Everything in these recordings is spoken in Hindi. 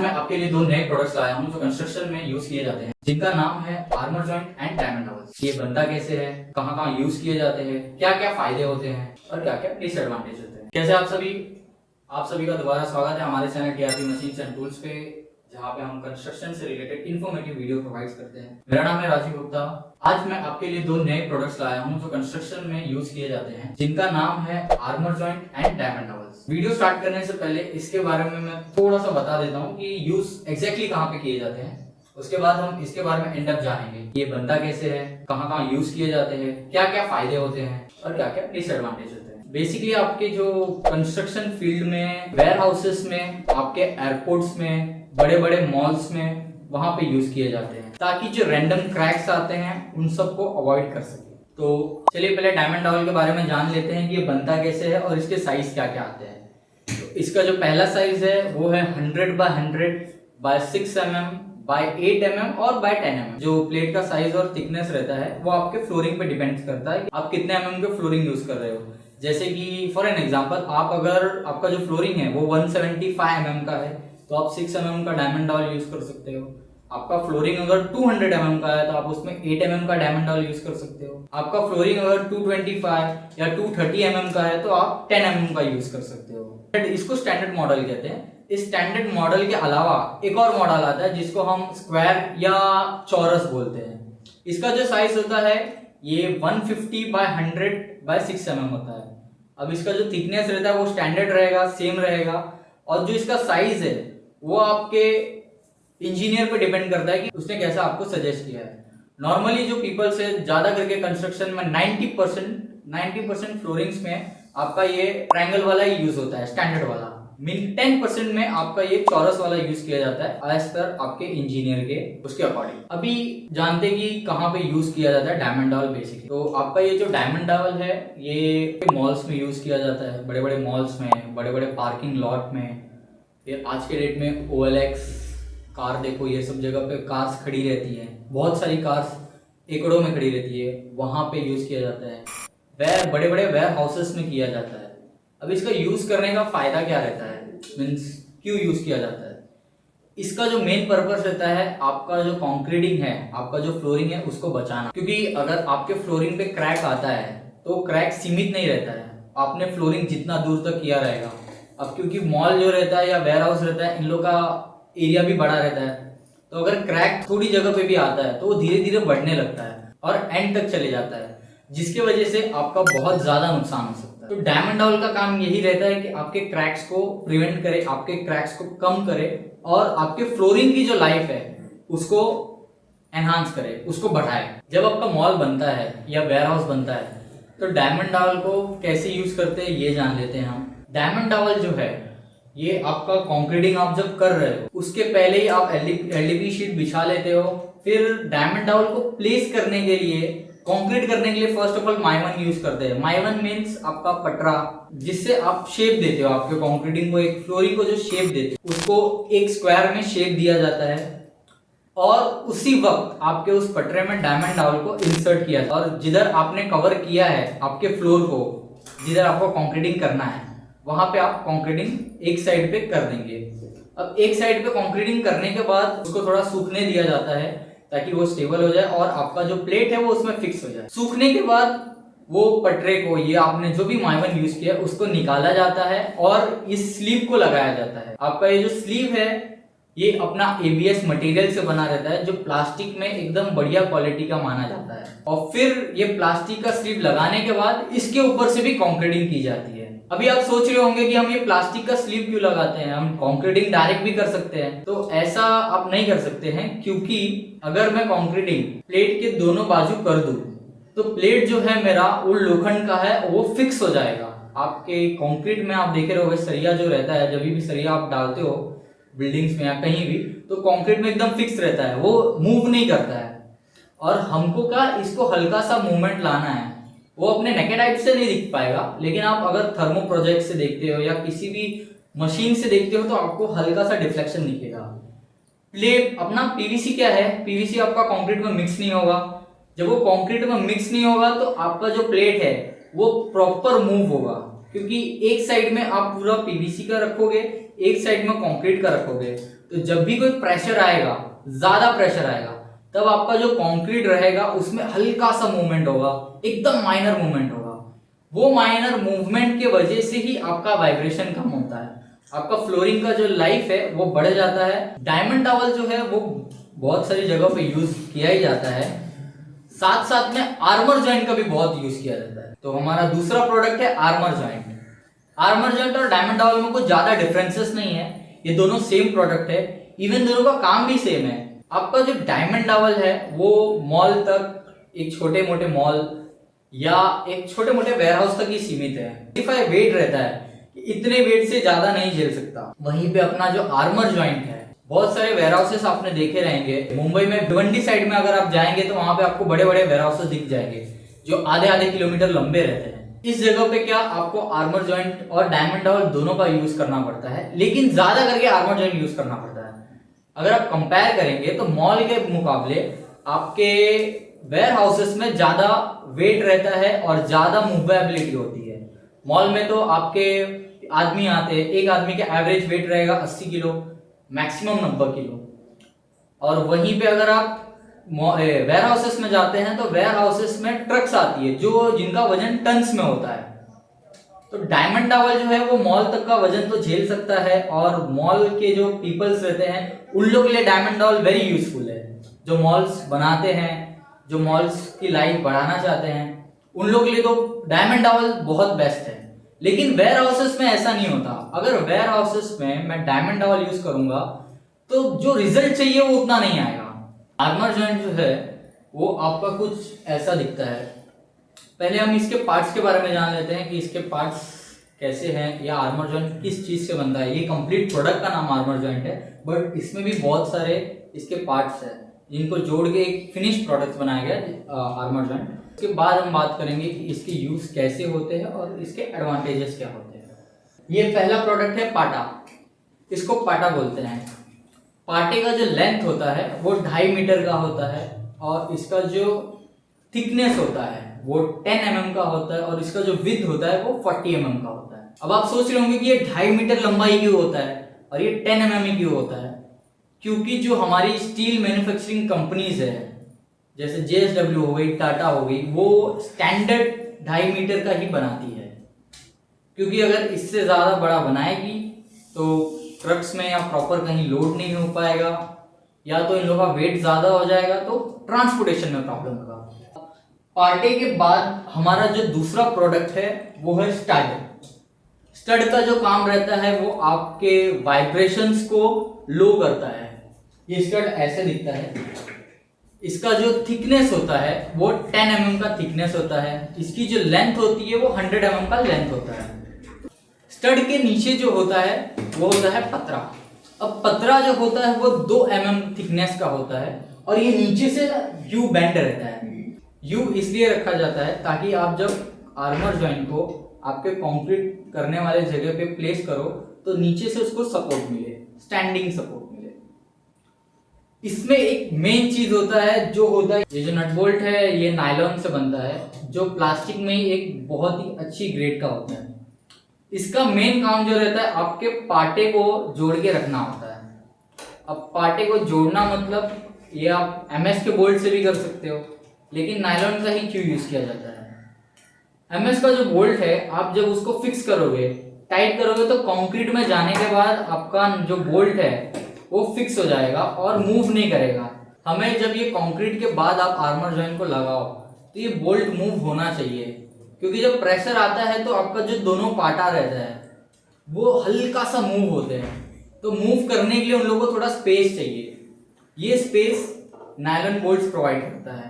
मैं आपके लिए दो नए प्रोडक्ट्स लाया हूँ जो कंस्ट्रक्शन में यूज किए जाते हैं, जिनका नाम है armour joint and diamond doubles. ये बनता कैसे है, कहाँ कहाँ यूज किए जाते हैं, क्या क्या फायदे होते हैं और क्या क्या डिसएडवांटेज होते हैं। कैसे आप सभी का दोबारा स्वागत है हमारे channel TRP machines and tools पे, जहाँ पे हम कंस्ट्रक्शन से रिलेटेड इन्फॉर्मेटिव वीडियो प्रोवाइड करते हैं। मेरा नाम है राजीव गुप्ता। आज मैं आपके लिए दो नए प्रोडक्ट्स लाया हूँ जो कंस्ट्रक्शन में यूज किए जाते हैं, जिनका नाम है armour joint and diamond doubles. Video start करने से पहले इसके बारे में मैं थोड़ा सा बता देता हूँ कि यूज एग्जैक्टली कहाँ पे किए जाते हैं। उसके बाद हम इसके बारे में एंड अप जानेंगे, ये बनता कैसे है, कहाँ कहाँ यूज किए जाते हैं, क्या क्या फायदे होते हैं और क्या क्या डिसएडवांटेज होते हैं। बेसिकली आपके जो कंस्ट्रक्शन फील्ड में, वेयर हाउसेस में, आपके एयरपोर्ट्स में, बड़े बड़े मॉल्स में, वहां पे यूज किए जाते हैं ताकि जो रैंडम क्रैक्स आते हैं उन सबको अवॉइड कर सके। तो चलिए पहले डायमंड डबल के बारे में जान लेते हैं कि ये बनता कैसे है और इसके साइज क्या क्या आते हैं। तो इसका जो पहला साइज है वो है 100 by 100 by 6 mm by 8 mm और by 10 mm। जो प्लेट का साइज और थिकनेस रहता है वो आपके फ्लोरिंग पे डिपेंड करता है कि आप कितने mm के फ्लोरिंग यूज कर रहे हो। जैसे कि फॉर एन एग्जांपल, आप अगर आपका जो फ्लोरिंग है वो 175 mm का है तो आप 6 mm का डायमंड डबल यूज कर सकते हो। आपका फ्लोरिंग अगर 200 mm का है तो आप उसमें 8 mm का डायमंड डबल यूज कर सकते हो। आपका फ्लोरिंग अगर 225 या 230 mm का है तो आप 10 mm का यूज कर सकते हो। इसको स्टैंडर्ड मॉडल कहते हैं। इस स्टैंडर्ड मॉडल के अलावा एक और मॉडल आता है जिसको हम स्क्वायर या चौरस बोलते हैं। इसका जो साइज होता है ये 150 by 100 by 6 mm होता है। अब इसका जो थिकनेस रहता है वो स्टैंडर्ड रहेगा, सेम रहेगा, और जो इसका साइज है वो आपके इंजीनियर पे डिपेंड करता है कि उसने कैसा आपको सजेस्ट किया है। नॉर्मली जो पीपल से ज्यादा करके कंस्ट्रक्शन में 90% फ्लोरिंग्स में आपका ये ट्रायंगल वाला ही यूज होता है, स्टैंडर्ड वाला। 10% में आपका ये चौरस वाला यूज किया जाता है एज पर आपके इंजीनियर के उसके अकॉर्डिंग। अभी जानते कि कहाँ पे यूज किया जाता है डायमंड डबल बेसिकली। तो आपका ये जो डायमंड डबल है ये मॉल्स में यूज किया जाता है, बड़े बड़े मॉल्स में, बड़े बड़े पार्किंग लॉट में। फिर आज के डेट में OLX कार देखो, ये सब जगह पे कार्स खड़ी रहती हैं, बहुत सारी कार्स एकड़ों में खड़ी रहती है, वहां पे यूज किया जाता है। बड़े बड़े वेयर हाउसेस में किया जाता है। अब इसका यूज करने का फायदा क्या रहता है, मीन्स क्यों यूज किया जाता है। इसका जो मेन पर्पस रहता है आपका जो कंक्रीटिंग है, आपका जो फ्लोरिंग है उसको बचाना। क्योंकि अगर आपके फ्लोरिंग पे क्रैक आता है तो क्रैक सीमित नहीं रहता है, आपने फ्लोरिंग जितना दूर तक किया रहेगा। अब क्योंकि मॉल जो रहता है या वेयर हाउस रहता है, इन लोग का एरिया भी बड़ा रहता है, तो अगर क्रैक थोड़ी जगह पे भी आता है तो वो धीरे धीरे बढ़ने लगता है और एंड तक चले जाता है, जिसकी वजह से आपका बहुत ज्यादा नुकसान हो सकता है। तो डायमंड डबल का काम यही रहता है कि आपके क्रैक्स को प्रिवेंट करे, आपके क्रैक्स को कम करे और आपके फ्लोरिंग की जो लाइफ है उसको एनहांस करे, उसको बढ़ाए। जब आपका मॉल बनता है या वेयर हाउस बनता है तो डायमंड डबल को कैसे यूज करते हैं ये जान लेते हैं हम। डायमंड डबल जो है ये आपका कंक्रीटिंग आप जब कर रहे हो उसके पहले ही आप LDP शीट बिछा लेते हो। फिर डायमंड डबल को प्लेस करने के लिए, कंक्रीट करने के लिए फर्स्ट ऑफ ऑल माइवन यूज करते हैं। माइवन मीन्स आपका पटरा, जिससे आप शेप देते हो आपके कंक्रीटिंग को, एक फ्लोरिंग को जो शेप देते हो उसको एक स्क्वायर में शेप दिया जाता है और उसी वक्त आपके उस पटरे में डायमंड डबल को इंसर्ट किया जाता है। और जिधर आपने कवर किया है आपके फ्लोर को, जिधर आपको कंक्रीटिंग करना है वहां पे आप कंक्रीटिंग एक साइड पे कर देंगे। अब एक साइड पे कंक्रीटिंग करने के बाद उसको थोड़ा सूखने दिया जाता है ताकि वो स्टेबल हो जाए और आपका जो प्लेट है वो उसमें फिक्स हो जाए। सूखने के बाद वो पटरे को, ये आपने जो भी माइवन यूज किया उसको निकाला जाता है और इस स्लीव को लगाया जाता है। आपका ये जो स्लीव है ये अपना ABS मटेरियल से बना रहता है, जो प्लास्टिक में एकदम बढ़िया क्वालिटी का माना जाता है। और फिर ये प्लास्टिक का स्लीव लगाने के बाद इसके ऊपर से भी कंक्रीटिंग की जाती है। अभी आप सोच रहे होंगे कि हम ये प्लास्टिक का स्लीव क्यों लगाते हैं, हम कंक्रीटिंग डायरेक्ट भी कर सकते हैं। तो ऐसा आप नहीं कर सकते हैं, क्योंकि अगर मैं कंक्रीटिंग प्लेट के दोनों बाजू कर दूं तो प्लेट जो है मेरा वो लोखंड का है, वो फिक्स हो जाएगा। आपके कंक्रीट में आप देखे रहोगे सरिया जो रहता है, जब भी सरिया आप डालते हो बिल्डिंग्स में या कहीं भी, तो कंक्रीट में एकदम फिक्स रहता है, वो मूव नहीं करता है। और हमको क्या इसको हल्का सा मूवमेंट लाना है, वो अपने नेकेड आई से नहीं दिख पाएगा, लेकिन आप अगर थर्मो प्रोजेक्ट से देखते हो या किसी भी मशीन से देखते हो तो आपको हल्का सा डिफ्लेक्शन दिखेगा। प्लेट अपना PVC क्या है, PVC आपका कंक्रीट में मिक्स नहीं होगा। जब वो कंक्रीट में मिक्स नहीं होगा तो आपका जो प्लेट है वो प्रॉपर मूव होगा, क्योंकि एक साइड में आप पूरा PVC का रखोगे, एक साइड में कंक्रीट का रखोगे, तो जब भी कोई प्रेशर आएगा, ज्यादा प्रेशर आएगा, तब आपका जो कंक्रीट रहेगा उसमें हल्का सा मूवमेंट होगा, एकदम माइनर मूवमेंट होगा। वो माइनर मूवमेंट के वजह से ही आपका वाइब्रेशन कम होता है, आपका फ्लोरिंग का जो लाइफ है वो बढ़ जाता है। डायमंड टॉवल जो है वो बहुत सारी जगहों पे यूज किया ही जाता है, साथ साथ में आर्मर जॉइंट का भी बहुत यूज किया जाता है। तो हमारा दूसरा प्रोडक्ट है आर्मर जॉइंट। आर्मर जॉइंट और डायमंड टॉवल में कुछ ज्यादा डिफरेंसेस नहीं है, ये दोनों सेम प्रोडक्ट है, इवन दोनों का काम भी सेम है। आपका जो डायमंड टॉवल है वो मॉल तक, एक छोटे मोटे मॉल या एक छोटे मोटे वेयरहाउस तक ही सीमित है। वेट रहता है, इतने वेट से ज्यादा नहीं झेल सकता। वहीं पे अपना जो आर्मर जॉइंट है, बहुत सारे वेयरहाउसेस आपने देखे रहेंगे। मुंबई में भिवंडी साइड में अगर आप जाएंगे तो वहां पे आपको बड़े बड़े वेयरहाउसेस दिख जाएंगे जो आधे आधे किलोमीटर लंबे रहते हैं। इस जगह पे क्या आपको आर्मर जॉइंट और डायमंड टॉवल दोनों का यूज करना पड़ता है, लेकिन ज्यादा करके आर्मर जॉइंट यूज करना पड़ता है। अगर आप कंपेयर करेंगे तो मॉल के मुकाबले आपके वेयर हाउसेस में ज्यादा वेट रहता है और ज्यादा मूवेबिलिटी होती है। मॉल में तो आपके आदमी आते हैं, एक आदमी का एवरेज वेट रहेगा 80 किलो, मैक्सिमम 90 किलो। और वहीं पे अगर आप वेयर हाउसेस में जाते हैं तो वेयर हाउसेस में ट्रक्स आती है जो जिनका वजन टन्स में होता है। तो डायमंड टॉवल जो है वो मॉल तक का वजन तो झेल सकता है, और मॉल के जो पीपल्स रहते हैं उन लोग के लिए डायमंड टॉवल वेरी यूजफुल है। जो मॉल्स बनाते हैं, जो मॉल्स की लाइफ बढ़ाना चाहते हैं, उन लोग के लिए तो डायमंड टॉवल बहुत बेस्ट है। लेकिन वेयर हाउसेस में ऐसा नहीं होता। अगर वेयर हाउसेस में मैं डायमंड टॉवल यूज करूंगा तो जो रिजल्ट चाहिए वो उतना नहीं आएगा। आर्मर जॉइंट जो है वो आपका कुछ ऐसा दिखता है। पहले हम इसके पार्ट्स के बारे में जान लेते हैं कि इसके पार्ट्स कैसे हैं, या आर्मर जॉइंट किस चीज से बनता है। ये कंप्लीट प्रोडक्ट का नाम आर्मर जॉइंट है, बट इसमें भी बहुत सारे इसके पार्ट्स हैं जिनको जोड़ के एक फिनिश प्रोडक्ट बनाया गया आर्मर जॉइंट। उसके बाद हम बात करेंगे कि इसके यूज कैसे होते हैं और इसके एडवांटेजेस क्या होते हैं। ये पहला प्रोडक्ट है पाटा। इसको पाटा बोलते हैं। पाटे का जो लेंथ होता है वो 2.5 मीटर का होता है, और इसका जो थिकनेस होता है वो 10 mm का होता है, और इसका जो विड्थ होता है वो 40 mm का होता है। अब आप सोच रहे होंगे कि ये 2.5 मीटर लंबाई क्यों होता है और ये 10 mm ही क्यों होता है। क्योंकि जो हमारी स्टील मैन्युफैक्चरिंग कंपनीज है, जैसे JSW हो गई, टाटा हो गई, वो स्टैंडर्ड 2.5 मीटर का ही बनाती है। क्योंकि अगर इससे ज्यादा बड़ा बनाएगी तो ट्रक्स में या प्रॉपर कहीं लोड नहीं हो पाएगा, या तो इन लोगों का वेट ज्यादा हो जाएगा, तो ट्रांसपोर्टेशन में प्रॉब्लम होगा। पार्टे के बाद हमारा जो दूसरा प्रोडक्ट है वो है स्टड। स्टड का जो काम रहता है वो आपके वाइब्रेशंस को लो करता है। ये स्टड ऐसे दिखता है। इसका जो थिकनेस होता है वो 10 mm का थिकनेस होता है। इसकी जो लेंथ होती है वो 100 mm का लेंथ होता है। स्टड के नीचे जो होता है वो होता है पतरा। अब पतरा जो होता है वो 2 mm थिकनेस का होता है, और ये नीचे से यू बेंड रहता है। यू इसलिए रखा जाता है ताकि आप जब आर्मर जॉइंट को आपके कंक्रीट करने वाले जगह पे प्लेस करो तो नीचे से उसको सपोर्ट मिले, स्टैंडिंग सपोर्ट मिले। इसमें एक मेन चीज होता है जो होता है, ये जो नट बोल्ट है ये नायलॉन से बनता है, जो प्लास्टिक में ही एक बहुत ही अच्छी ग्रेड का होता है। इसका मेन काम जो रहता है आपके पाटे को जोड़ के रखना होता है। अब पाटे को जोड़ना मतलब ये आप MS के बोल्ट से भी कर सकते हो, लेकिन नायलॉन का ही क्यों यूज किया जाता है। MS का जो बोल्ट है आप जब उसको फिक्स करोगे, टाइट करोगे, तो कंक्रीट में जाने के बाद आपका जो बोल्ट है वो फिक्स हो जाएगा और मूव नहीं करेगा। हमें जब ये कंक्रीट के बाद आप आर्मर जॉइंट को लगाओ तो ये बोल्ट मूव होना चाहिए, क्योंकि जब प्रेशर आता है तो आपका जो दोनों पार्टा रहता है वो हल्का सा मूव होते हैं। तो मूव करने के लिए उन लोगों को थोड़ा स्पेस चाहिए। ये स्पेस नायलॉन बोल्ट्स प्रोवाइड करता है,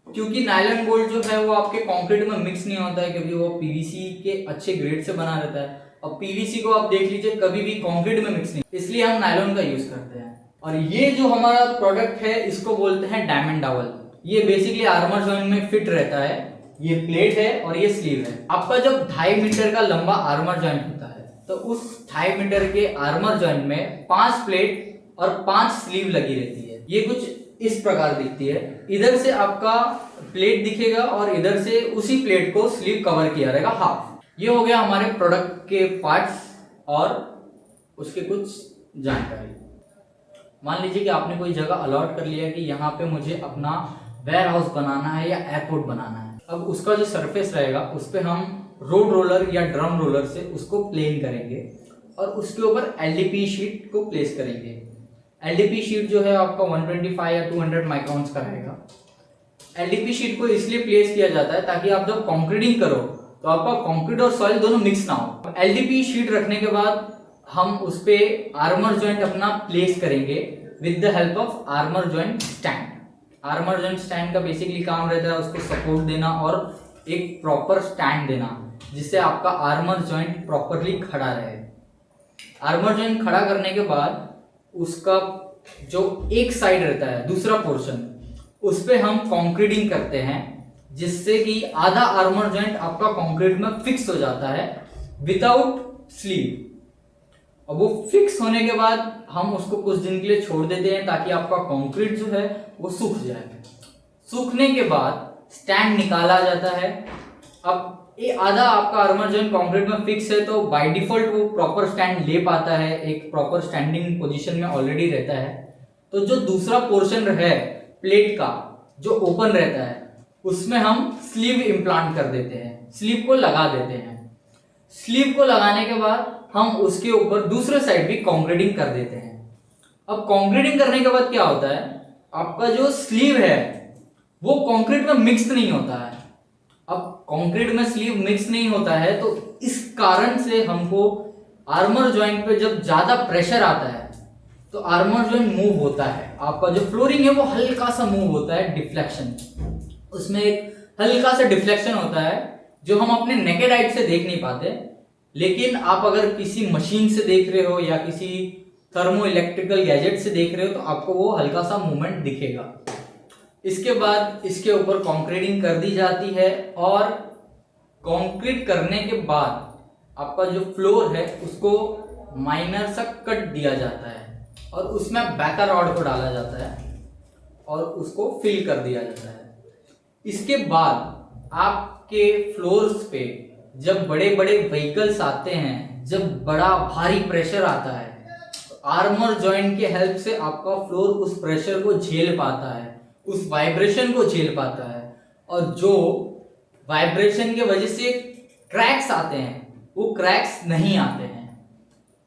क्योंकि नायलॉन बोल्ट जो है वो आपके कंक्रीट में मिक्स नहीं होता है, क्योंकि वो PVC के अच्छे ग्रेड से बना रहता है। और PVC को आप देख लीजिए कभी भी कंक्रीट में मिक्स नहीं, इसलिए हम नायलॉन का यूज करते हैं। और ये जो हमारा प्रोडक्ट है इसको बोलते हैं डायमंड टॉवल। ये बेसिकली आर्मर जॉइंट में फिट रहता है। ये प्लेट है और ये स्लीव है। आपका जब 2.5 मीटर का लंबा आर्मर जॉइंट होता है तो उस 2.5 मीटर के आर्मर जॉइंट में 5 प्लेट और 5 स्लीव लगी रहती है। ये कुछ इस प्रकार दिखती है। इधर से आपका प्लेट दिखेगा और इधर से उसी प्लेट को स्लीव कवर किया रहेगा हाफ। ये हो गया हमारे प्रोडक्ट के पार्ट्स और उसके कुछ जानकारी। मान लीजिए कि आपने कोई जगह अलॉट कर लिया कि यहाँ पे मुझे अपना वेयर हाउस बनाना है या एयरपोर्ट बनाना है। अब उसका जो सरफेस रहेगा उस पर हम रोड रोलर या ड्रम रोलर से उसको प्लेन करेंगे और उसके ऊपर एलडीपी शीट को प्लेस करेंगे। एलडीपी शीट जो है आपका 125 या 200 माइक्रॉन्स का रहेगा। एलडीपी शीट को इसलिए प्लेस किया जाता है ताकि आप जब कंक्रीटिंग करो तो आपका कंक्रीट और सॉइल दोनों मिक्स ना हो। एलडीपी शीट रखने के बाद हम उस पे आर्मर जॉइंट अपना प्लेस करेंगे with the help of armour joint stand. Armour joint stand का बेसिकली काम रहता है उसको सपोर्ट देना और एक प्रॉपर स्टैंड देना जिससे आपका आर्मर जॉइंट प्रॉपरली खड़ा रहे। आर्मर जॉइंट खड़ा करने के बाद उसका जो एक साइड रहता है दूसरा पोर्शन उस पे हम कंक्रीटिंग करते हैं जिससे कि आधा आर्मर जॉइंट आपका कंक्रीट में फिक्स हो जाता है विदाउट स्लीव। अब वो फिक्स होने के बाद हम उसको कुछ दिन के लिए छोड़ देते हैं ताकि आपका कंक्रीट जो है वो सूख जाए। सूखने के बाद स्टैंड निकाला जाता है। अब ये आधा आपका आर्मर जॉइंट कंक्रीट में फिक्स है तो बाय डिफॉल्ट वो प्रॉपर स्टैंड ले पाता है, एक प्रॉपर स्टैंडिंग पोजीशन में ऑलरेडी रहता है। तो जो दूसरा पोर्शन है प्लेट का जो ओपन रहता है उसमें हम स्लीव इम्प्लांट कर देते हैं, स्लीव को लगा देते हैं। स्लीव को लगाने के बाद हम उसके ऊपर दूसरे साइड भी कंक्रीटिंग कर देते हैं। अब कंक्रीटिंग करने के बाद क्या होता है, आपका जो स्लीव है वो कंक्रीट में मिक्स नहीं होता है। अब कंक्रीट में स्लीव मिक्स नहीं होता है तो इस कारण से हमको आर्मर जॉइंट पे जब ज्यादा प्रेशर आता है तो आर्मर जॉइंट मूव होता है। आपका जो फ्लोरिंग है वो हल्का सा मूव होता है, डिफ्लेक्शन, उसमें एक हल्का सा डिफ्लेक्शन होता है जो हम अपने नेकेड आइज से देख नहीं पाते। लेकिन आप अगर किसी मशीन से देख रहे हो या किसी थर्मो इलेक्ट्रिकल गैजेट से देख रहे हो तो आपको वो हल्का सा मूवमेंट दिखेगा। इसके बाद इसके ऊपर कंक्रीटिंग कर दी जाती है और कंक्रीट करने के बाद आपका जो फ्लोर है उसको माइनर सा कट दिया जाता है और उसमें बैकर रॉड को डाला जाता है और उसको फिल कर दिया जाता है। इसके बाद आपके फ्लोर्स पे जब बड़े बड़े व्हीकल्स आते हैं, जब बड़ा भारी प्रेशर आता है तो आर्मर जॉइंट के हेल्प से आपका फ्लोर उस प्रेशर को झेल पाता है, उस वाइब्रेशन को झेल पाता है। और जो वाइब्रेशन के वजह से क्रैक्स आते हैं वो क्रैक्स नहीं आते हैं।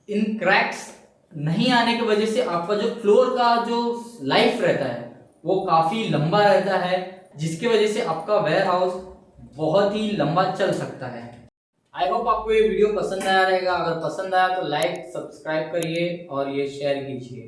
इन क्रैक्स नहीं आने की वजह से आपका जो फ्लोर का जो लाइफ रहता है वो काफी लंबा रहता है, जिसकी वजह से आपका वेयर हाउस बहुत ही लंबा चल सकता है। आई होप आपको ये वीडियो पसंद आया रहेगा। अगर पसंद आया तो लाइक सब्सक्राइब करिए और ये शेयर कीजिए।